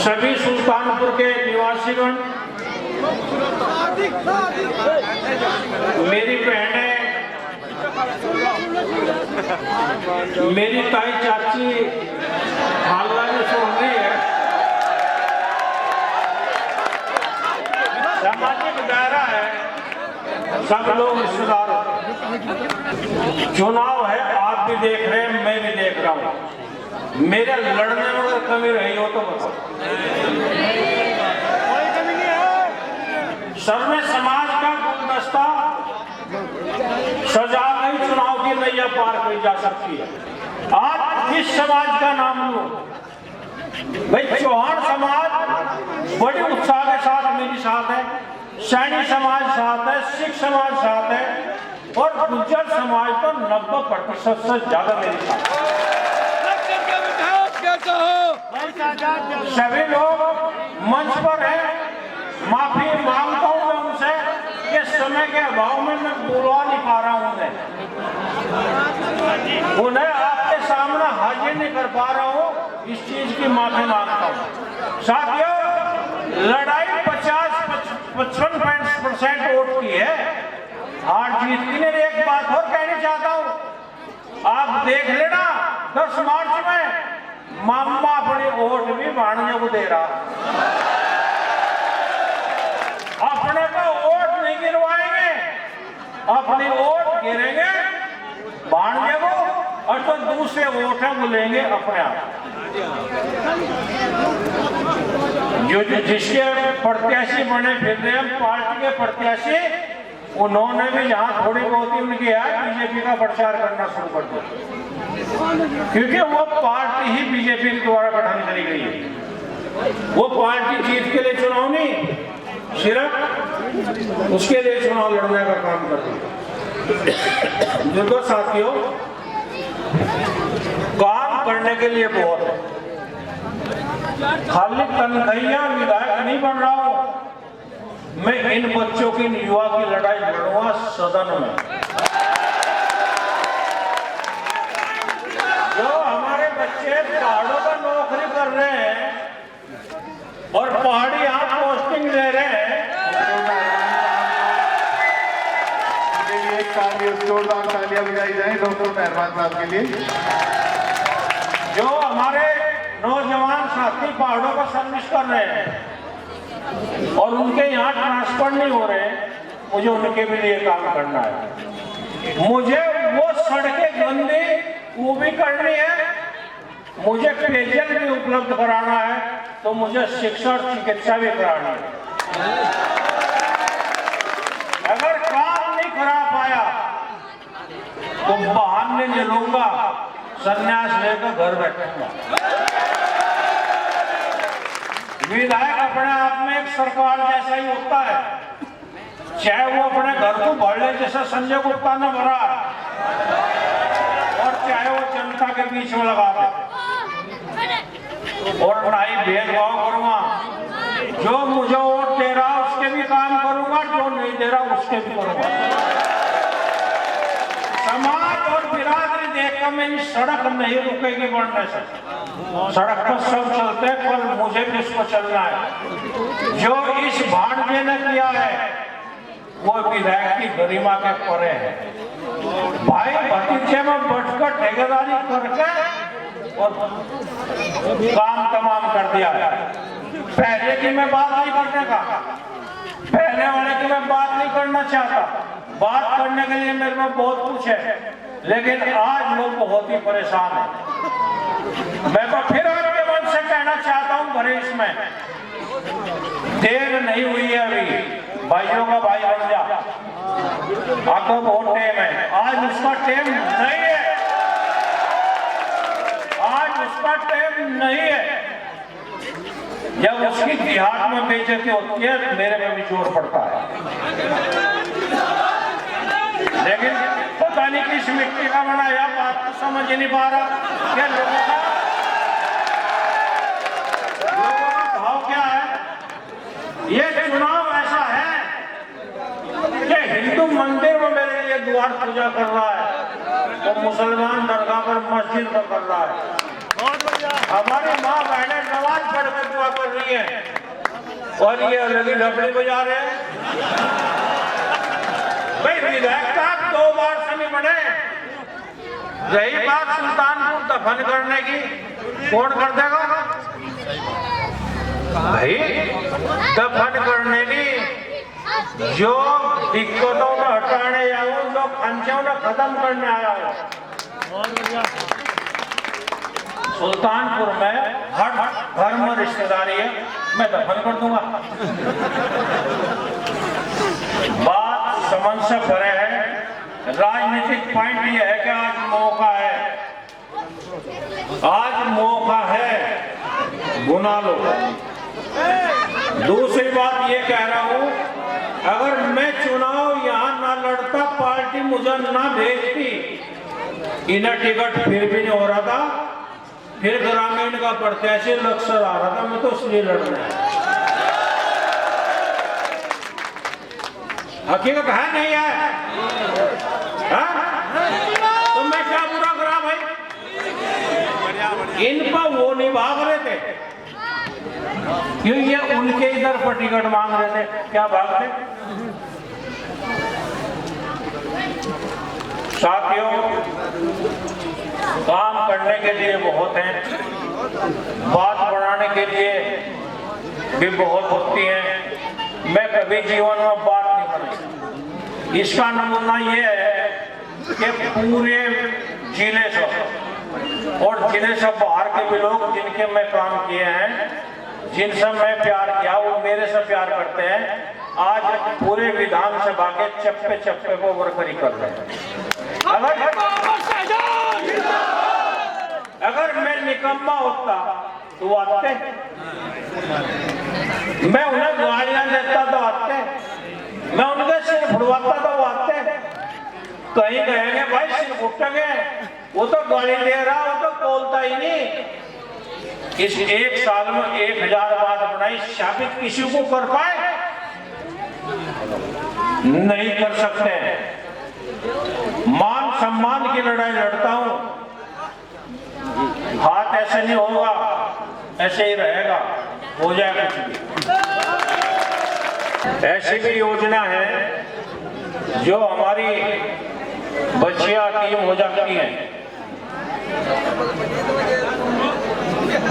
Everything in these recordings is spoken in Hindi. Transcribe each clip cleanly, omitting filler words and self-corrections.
सभी सुल्तानपुर के निवासीगण, मेरी बहनें, मेरी ताई चाची हालना में सुन रही है, सामाजिक दायरा है, सब लोग रिश्तेदार। चुनाव है, आप भी देख रहे हैं, मैं भी देख रहा हूँ। मेरे लड़ने में अगर कमी रही हो तो बताओ। सर्वे समाज का गुलदस्ता सजा गई, चुनाव की नैया पार की जा सकती है। आज किस समाज का नाम लूं? भाई चौहान समाज बड़े उत्साह के साथ मेरे साथ है, सैनी समाज साथ है, सिख समाज साथ है, और गुज्जर समाज तो 90% से ज्यादा मेरे साथ है। सभी लोग मंच पर हैं, माफी मांगता हूं मैं उनसे कि समय के अभाव में मैं बुलवा नहीं पा रहा हूं, उन्हें आपके सामने हाजिर नहीं कर पा रहा हूं, इस चीज की माफी मांगता हूं। साथियों, लड़ाई 50-55% वोट की है, हार जीत की नहीं। एक बात और कहनी चाहता हूं, आप देख लेना 10 मार्च में मामा अपनी वोट भी भाणजे को दे रहा, अपने को वोट नहीं गिरवाएंगे, अपनी वोट गिरेंगे भाणजे को, और जो दूसरे वोट है वो लेंगे अपने आप। जो जिसके प्रत्याशी बने फिर रहे हैं पार्टी के प्रत्याशी, उन्होंने भी यहाँ थोड़ी बहुत ही उनकी है बीजेपी का प्रचार करना शुरू कर दिया, क्योंकि वो पार्टी ही बीजेपी के द्वारा गठन करी गई है। वो पार्टी जीत के लिए चुनाव नहीं, सिर्फ उसके लिए चुनाव लड़ने का काम करती है। जिनको साथियों काम करने के लिए बहुत है, खाली तनख्वाहियां विधायक नहीं बन रहा हूं मैं, इन बच्चों की युवा की लड़ाई लड़ूंगा सदन में। जो हमारे बच्चे पहाड़ों पर नौकरी कर रहे हैं और पहाड़ी यहाँ पोस्टिंग ले रहे हैं, जोरदार तालियां बजाई जाए डॉक्टर मेहरबान साहब के लिए। जो हमारे नौजवान साथी पहाड़ों पर सर्विस कर रहे हैं और उनके यहाँ ट्रांसफर नहीं हो रहे, मुझे उनके भी लिए काम करना है। मुझे वो सड़कें गंदी वो भी करनी है, मुझे पेयजल भी उपलब्ध कराना है, तो मुझे शिक्षा और चिकित्सा भी करानी है। अगर काम नहीं करा पाया तो बहाने नहीं लूंगा, संन्यास लेकर घर बैठूंगा। विधायक अपने आप में एक सरकार जैसा ही होता है, चाहे वो अपने घर को भर ले जैसा संजय गुप्ता ने भरा, और चाहे वो जनता के बीच में लगा दे, और ना ही भेदभाव करूंगा। जो मुझे वोट दे रहा उसके भी काम करूंगा, जो नहीं दे रहा उसके भी करूंगा। समाज और बिरादरी देखकर मेरी सड़क नहीं रुकेगी बढ़ने से, सड़क पर सब चलते हैं, कल मुझे भी इसको चलना है। जो इस भाणजे ने किया है वो विधायक की गरिमा के परे है। भाई भतीजे में बैठकर ठेकेदारी करके और काम तमाम कर दिया है। पहले की मैं बात नहीं करने का, पहले वाले की मैं बात नहीं करना चाहता, बात करने के लिए मेरे में बहुत कुछ है, लेकिन आज लोग बहुत ही परेशान हैं। मैं तो फिर आपके मन से कहना चाहता हूं, भरेश में देर नहीं हुई है, अभी भाइयों का भाई बन जा, आपको बहुत टाइम है। आज उसका टाइम नहीं है, आज उसका टाइम नहीं है। जब उसकी देहात में बेइज्जती होती है मेरे में भी जोर पड़ता है, लेकिन पता नहीं किस मिट्टी का बनाया, बात तो समझ ही नहीं पा रहा कि लोगों का भाव क्या है। ये चुनाव ऐसा है कि हिंदू मंदिर में मेरे लिए द्वार पूजा कर रहा है, तो मुसलमान दरगाह पर मस्जिद में कर रहा है। हमारी माँ बहनें नमाज पढ़ कर दुआ कर रही है और ये लगी लकड़ी बजा रहे हैं। भाई विधायक साहब 2 बार से नहीं बने। रही बात सुल्तानपुर दफन करने की, कौन कर देगा भाई? दफन करने की जो दिक्कतों में हटाने आया, जो खंचों में खत्म करने आया हूँ। सुल्तानपुर में हर घर में रिश्तेदारी है, मैं दफन कर दूंगा। बात समझ से परे है। राजनीतिक पॉइंट ये है कि आज मौका है, आज मौका है, गुना लो। दूसरी बात ये कह रहा हूं, अगर मैं चुनाव यहां ना लड़ता, पार्टी मुझे ना भेजती, इन्हें टिकट फिर भी नहीं हो रहा था, फिर ग्रामीण का प्रत्याशी लक्ष्य आ रहा था, मैं तो इसलिए लड़ रहा हूं। हकीकत है नहीं है? तो मैं क्या बुरा करा भाई? इन पर वो नहीं भाग रहे थे, क्यों ये उनके इधर पर टिकट मांग रहे थे, क्या भागते? साथियों, काम करने के लिए बहुत हैं, बात बढ़ाने के लिए भी बहुत होती हैं। मैं कभी जीवन में बात नहीं करूँ। इसका नमूना ये है कि पूरे जिले से और जिले से बाहर के भी लोग जिनके मैं काम किए हैं, जिनसे मैं प्यार किया, वो मेरे से प्यार करते हैं। आज पूरे विधानसभा के चप्पे चप्पे को वर्करी कर रहे हैं। अगर मैं निकम्मा होता तो वो आते, मैं उन्हें गालियां देता तो आते, मैं उनके सिर फुड़वाता तो वो आते। कहीं कहेंगे भाई सिर फुट गए, वो तो गाली दे रहा, वो तो बोलता ही नहीं। इस 1 साल में 1000 बात बनाई, साबित किसी को कर पाए? नहीं कर सकते। मान सम्मान की लड़ाई लड़ता हूं, हाथ ऐसे नहीं होगा, ऐसे ही रहेगा, हो जाएगा कुछ भी। ऐसी भी योजना है जो हमारी बच्चियां टीम हो जाती हैं,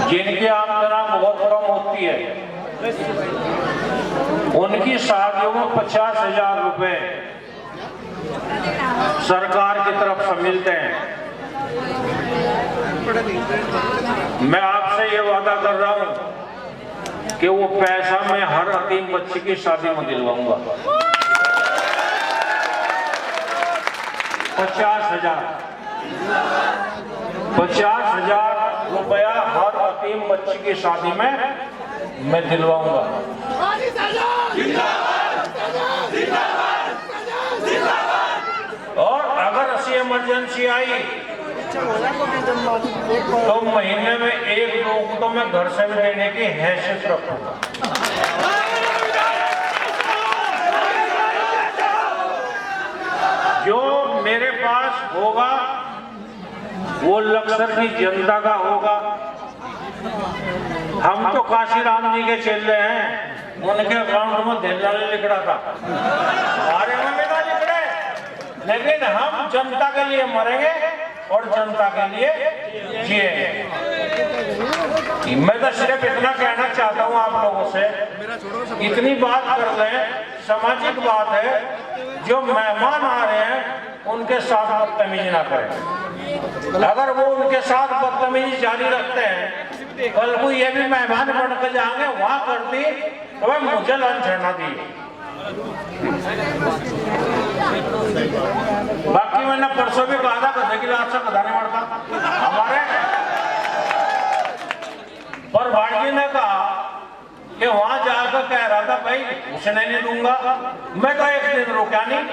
जिनकी आमदनी बहुत कम होती है, उनकी शादियों में 50,000 रुपए सरकार की तरफ से मिलते हैं। मैं आपसे ये वादा कर रहा हूं कि वो पैसा मैं हर यतीम बच्चे की शादी में दिलवाऊंगा। 50,000 रुपया हर यतीम बच्चे की शादी में मैं दिलवाऊंगा। और अगर ऐसी इमरजेंसी आई तो महीने में 1-2 को तो मैं घर से भी देने की हैसियत रखूंगा। जो मेरे पास होगा वो लक्सर की जनता का होगा। हम तो काशीराम जी के चेले हैं, उनके अकाउंट में धेला लिख रहा था, हमारे में भी ना लिख रहे, लेकिन हम जनता के लिए मरेंगे और जनता के लिए जिएंगे। मैं तो सिर्फ इतना कहना चाहता हूँ आप लोगों से, इतनी बात कर लें, सामाजिक बात है, जो मेहमान आ रहे हैं उनके साथ बदतमीजी ना करें। अगर वो उनके साथ बदतमीजी जारी रखते हैं, कल को ये भी मेहमान बनकर जाएंगे, वहां कर दी तो भाई मुझे लंच ना दी। बाकी मैंने परसों भी कहा था गधे की लाश से गधा नहीं मरता हमारे, और भाटी ने कहा कि वहां जाकर कह रहा था भाई उसे नहीं दूंगा। मैं तो 1 दिन रुका नहीं,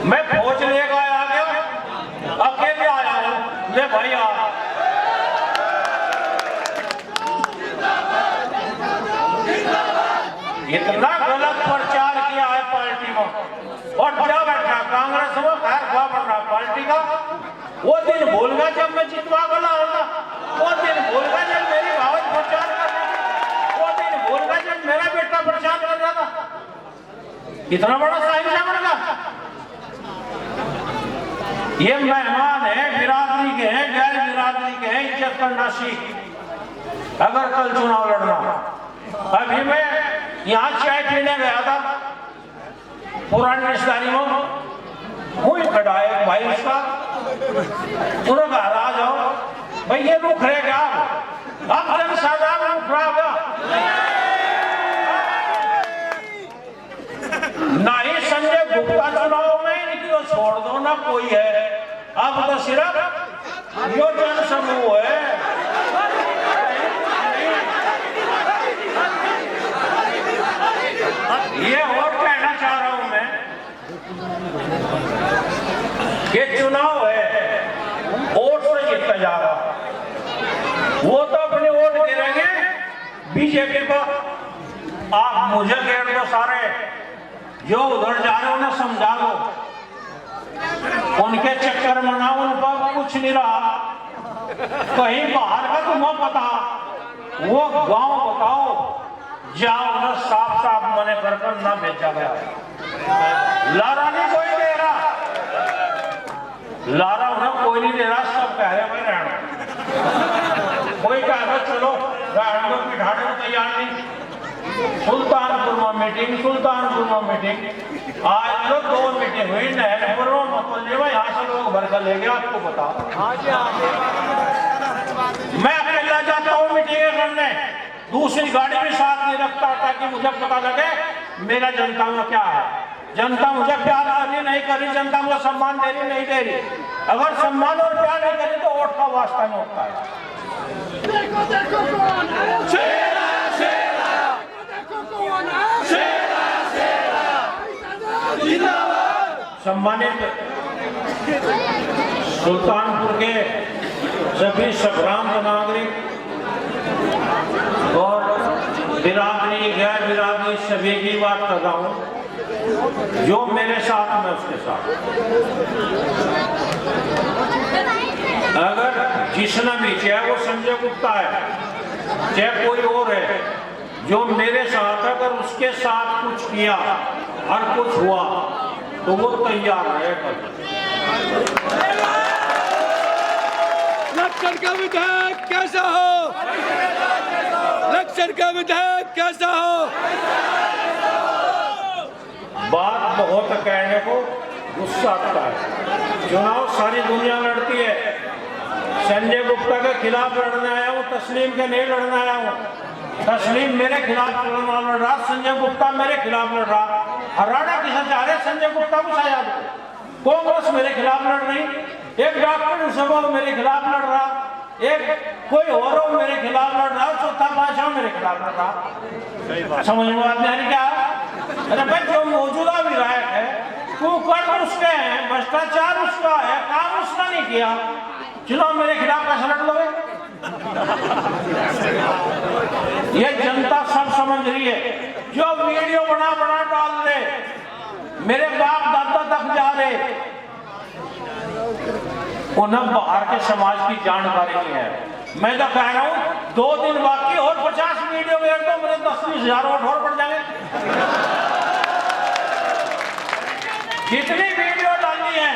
मैं फौज लेकर आ गया, अकेले आया हूं, ले भाई आ। इतना गलत प्रचार किया है पार्टी में, और क्या बैठा कांग्रेस में खैर क्या बन रहा पार्टी का, वो दिन भूल गया जब मैं जितवा गला होगा, वो दिन भूल गया जब मेरी भावच प्रचार कर रही थी, वो दिन भूल गया जब मेरा बेटा प्रचार कर रहा था। कितना बड़ा साहिब बन गया। ये मेहमान है, बिरादरी के हैं, गैर बिरादरी के हैं, इज्जत करना सीख। अगर कल चुनाव लड़ना, अभी मैं यहाँ चाय पीने गया था पुरानी रिश्तेदारी में, हुई खड़ा है भाई उसका, उन्होंने कहा आ जाओ भाई, ये रुख रहे क्या अब जन साधारण रुख रहा होगा ना ही संजय गुप्ता चुनाव में, इनकी तो छोड़ दो ना कोई है, अब तो सिर्फ यो जन समूह है। ये और कहना चाह रहा हूं मैं कि चुनाव है, वोट से जीतता जा रहा, वो तो अपने वोट गिरेंगे बीजेपी को। आप मुझे कह दो सारे जो उधर जा रहे हो ना, समझा दो, उनके चक्कर में ना, उन पर कुछ नहीं रहा, कहीं बाहर का तुम्हें पता, वो गांव बताओ जाओ ना, साफ साफ मने कर ना भेजा गया। लारा नहीं कोई दे रहा, लारा उन्हें कोई नहीं दे रहा, सब कह रहे भाई रहना, कोई कह रहा चलो रहने को, बिठाने को तैयार नहीं। सुल्तानपुर में मीटिंग, सुल्तानपुर में मीटिंग, आज तो 2 मीटिंग हुई नहरपुर में, मतलब यहाँ से लोग भर कर ले गया, आपको बता। मैं अकेला जाता हूँ मीटिंग करने, दूसरी गाड़ी भी साथ नहीं रखता ताकि मुझे पता लगे मेरा जनता में क्या है, जनता मुझे प्यार कर रही नहीं कर रही, जनता मुझे सम्मान दे रही नहीं दे रही। अगर सम्मान और प्यार नहीं करी तो वोट का वास्ता नहीं होता है। देखो देखो कौन है, शेरा शेरा, देखो कौन है, शेरा शेरा, जिंदाबाद। सम्मानित सुल्तानपुर के सभी संग्राम नागरिक और बिरादरी गैर बिरादरी सभी की बात कर रहा हूं, जो मेरे साथ में उसके साथ, अगर जिसने भी, चाहे वो संजय गुप्ता है चाहे कोई और है, जो मेरे साथ अगर उसके साथ कुछ किया और कुछ हुआ तो वो तैयार है। लक्षण का विधायक कैसा हो, लक्षण का विधायक कैसा हो। बात बहुत कहने को गुस्सा आता है, चुनाव सारी दुनिया लड़ती है, संजय गुप्ता के खिलाफ लड़ने आया हूँ, तस्लीम के नहीं लड़ने आया हूँ। तस्लीम मेरे खिलाफ लड़ रहा, संजय गुप्ता मेरे खिलाफ लड़ रहा। हरियाणा किसे चाह रहे, संजय गुप्ता को शायद, कांग्रेस मेरे खिलाफ लड़ रही, एक डॉक्टर सभा मेरे खिलाफ लड़ रहा, एक कोई और मेरे खिलाफ लड़ रहा, चौथा पांचवा मेरे खिलाफ लड़ रहा। समझ में बात नहीं आ रही क्या? अरे भाई जो मौजूदा विधायक है, कुकर्म उसके हैं, भ्रष्टाचार उसका है, काम उसका नहीं किया, चुनाव मेरे खिलाफ कैसे लड़ लोगे? ये जनता सब समझ रही है। जो वीडियो बना बना डाल दे, मेरे बाप दादा तक जा रहे, उन्हें बाहर के समाज की जानकारी नहीं है। मैं तो कह रहा हूं 2 दिन बाकी और 50 वीडियो में तो मेरे 10-20 हजार वोट और बढ़ जाएंगे। जितनी वीडियो डालनी है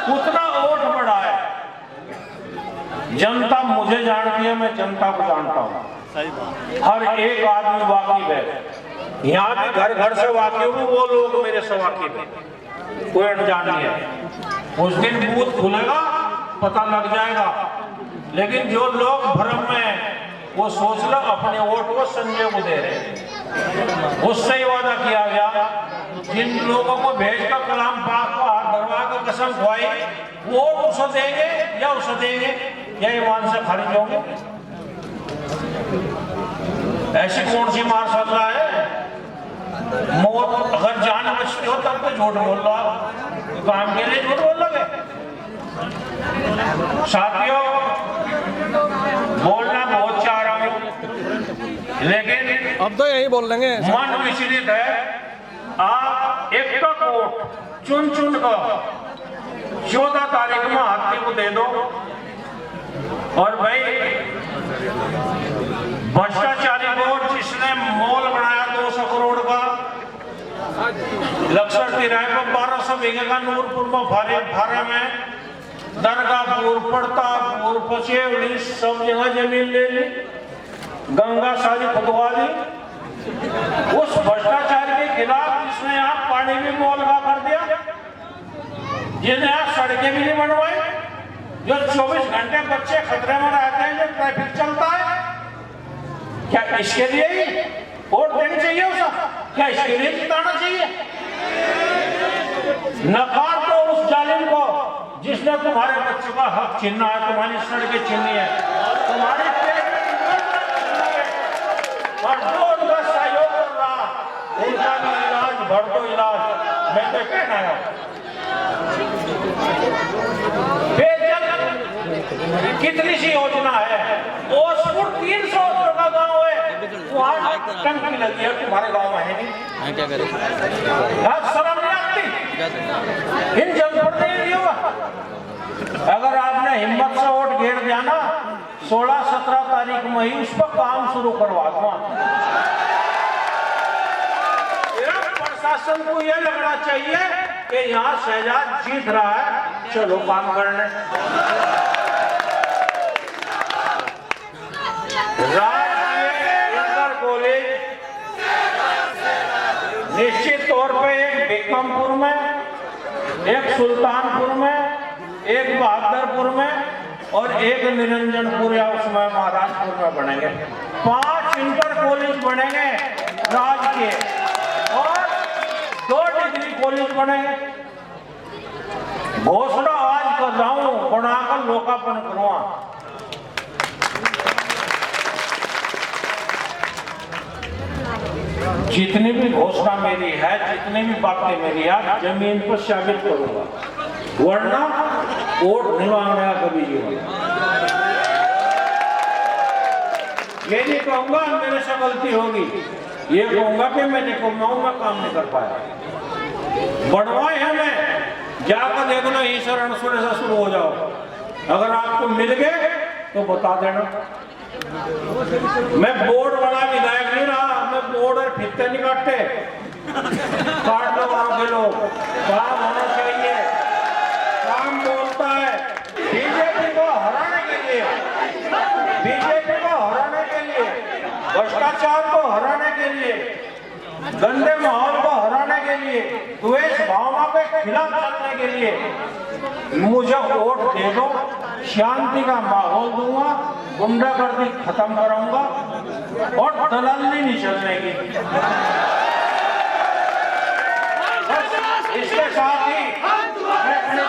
उतना वोट बढ़ा है। जनता मुझे जानती है, मैं जनता को जानता हूँ। हर एक आदमी वाकिफ है, यहाँ भी घर घर से वाकिफ हूँ, वो लोग मेरे से वाकिफ है, कोई अनजान नहीं है। उस दिन बूथ खुलेगा पता लग जाएगा। लेकिन जो लोग भ्रम में हैं, वो सोच लो अपने वोट को संजय को दे रहे। उससे ही वादा किया गया, जिन लोगों को भेजकर कलाम पाक को हाथ धरवा कर कसम खुआई, वो उसे देंगे या उसे देंगे या ईमान से खारिज होंगे। ऐसी कौन सी मार चल रहा है? मौत अगर जान बचती हो तब तो झूठ बोल रहा, काम के लिए झूठ बोल रहे। साथियों, बोलना बहुत चाह रहा हूं, लेकिन अब तो यही बोल लेंगे। मन विचलित है। आप एक वोट चुन चुन कर 14 तारीख में हाथी को दे दो। और भाई भ्रष्टाचारी को जिसने मॉल बनाया 200 करोड़ का लक्सर तिराहे पर 1200 बीघे का नूरपुर में फारे में दरगाहपुर प्रतापपुर पचेवली सब जगह जमीन ले ली, गंगा सारी खुदवा दी। उस भ्रष्टाचार के खिलाफ जिसने यहाँ पानी भी मोलगा कर दिया, जिन्हें यहाँ सड़कें भी नहीं बनवाई, जो 24 घंटे बच्चे खतरे में रहते हैं, जो ट्रैफिक चलता है, क्या इसके लिए ही वोट देनी चाहिए उसे? क्या इसके लिए जिताना चाहिए? नकार दो उस जालिम को जिसने तुम्हारे बच्चों का हक छीना है, तुम्हारी सड़कें छीनी है, तुम्हारी और जो उनका सहयोग कर रहा उनका भी इलाज भर दो इलाज। मैं तो कहना है कितनी सी योजना है, ओसपुर 300 का गांव है, वहाँ टंकी लगी है, तुम्हारे गांव में है नहीं? क्या करें? शर्म नहीं आती? इन जनपद नहीं दिया होगा। अगर आपने हिम्मत से वोट घेर दिया ना, 16-17 तारीख में ही उस पर काम शुरू करवा दूंगा। प्रशासन को यह लगना चाहिए कि यहाँ शहजाद जीत रहा है, चलो काम करने। इंटर कॉलेज निश्चित तौर पे एक बेकमपुर में, एक सुल्तानपुर में, एक बहादुरपुर में और एक निरंजनपुर या उसमें महाराजपुर में बनेंगे। 5 इंटर कॉलेज बनेंगे राज के और 2 डिग्री कॉलेज बनेंगे। घोषणा आज कर रहा हूं, बनाकर लोकार्पण करूंगा। जितनी भी घोषणा मेरी है, जितनी भी बातें मेरी है, जमीन पर साबित करूंगा, वरना वोट नहीं मांगेगा कभी जीवन। ये नहीं कहूंगा मेरे से गलती होगी, ये कहूंगा कि मैं निकम्माऊं, मैं काम नहीं कर पाया। बढ़वाए हैं, मैं जाकर देखना ही शरण सुरे से शुरू हो जाओ। अगर आपको मिल गए तो बता देना। मैं बोर्ड वाला विधायक नहीं रहा, मैं बोर्ड और फित्ते नहीं काटते। काट दो गाँव के लोग, काम होना चाहिए, काम बोलता है। बीजेपी को हराने के लिए, बीजेपी को हराने के लिए, भ्रष्टाचार को हराने के लिए, गंदे माहौल को हराने के लिए, द्वेष भावना के खिलाफ चलने के लिए मुझे वोट दे दो। शांति का माहौल दूंगा, गुंडागर्दी खत्म कराऊंगा और दलाली नहीं चलने की। इसके साथ ही मैं अपने